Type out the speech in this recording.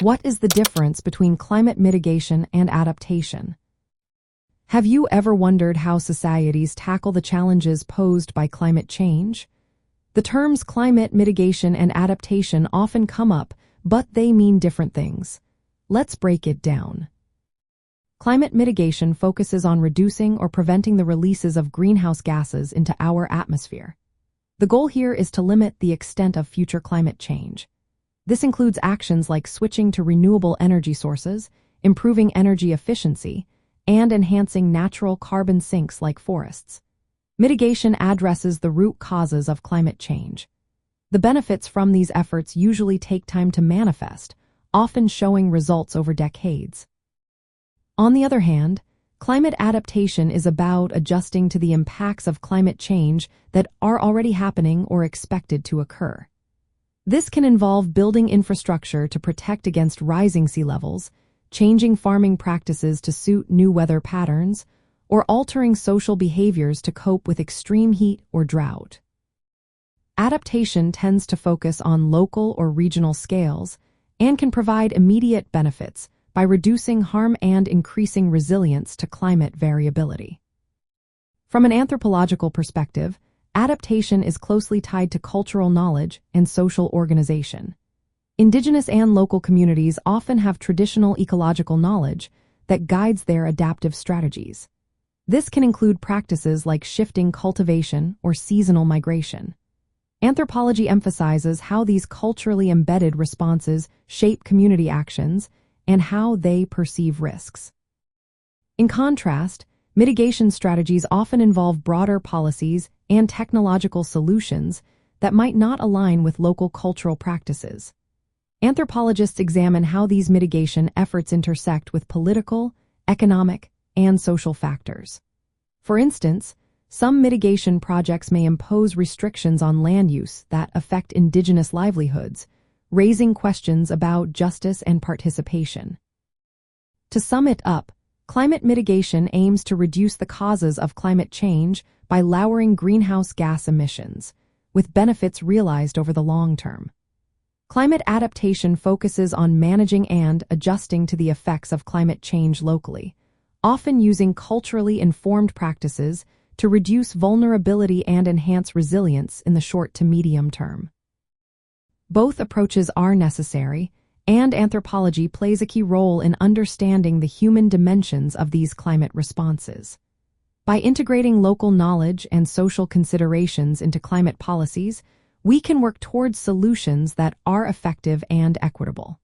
What is the difference between climate mitigation and adaptation? Have you ever wondered how societies tackle the challenges posed by climate change? The terms climate mitigation and adaptation often come up, but they mean different things. Let's break it down. Climate mitigation focuses on reducing or preventing the releases of greenhouse gases into our atmosphere. The goal here is to limit the extent of future climate change. This includes actions like switching to renewable energy sources, improving energy efficiency, and enhancing natural carbon sinks like forests. Mitigation addresses the root causes of climate change. The benefits from these efforts usually take time to manifest, often showing results over decades. On the other hand, climate adaptation is about adjusting to the impacts of climate change that are already happening or expected to occur. This can involve building infrastructure to protect against rising sea levels, changing farming practices to suit new weather patterns, or altering social behaviors to cope with extreme heat or drought. Adaptation tends to focus on local or regional scales and can provide immediate benefits by reducing harm and increasing resilience to climate variability. From an anthropological perspective, adaptation is closely tied to cultural knowledge and social organization. Indigenous and local communities often have traditional ecological knowledge that guides their adaptive strategies. This can include practices like shifting cultivation or seasonal migration. Anthropology emphasizes how these culturally embedded responses shape community actions and how they perceive risks. In contrast, mitigation strategies often involve broader policies and technological solutions that might not align with local cultural practices. Anthropologists examine how these mitigation efforts intersect with political, economic, and social factors. For instance, some mitigation projects may impose restrictions on land use that affect indigenous livelihoods, raising questions about justice and participation. To sum it up, climate mitigation aims to reduce the causes of climate change by lowering greenhouse gas emissions, with benefits realized over the long term. Climate adaptation focuses on managing and adjusting to the effects of climate change locally, often using culturally informed practices to reduce vulnerability and enhance resilience in the short to medium term. Both approaches are necessary, and anthropology plays a key role in understanding the human dimensions of these climate responses. By integrating local knowledge and social considerations into climate policies, we can work towards solutions that are effective and equitable.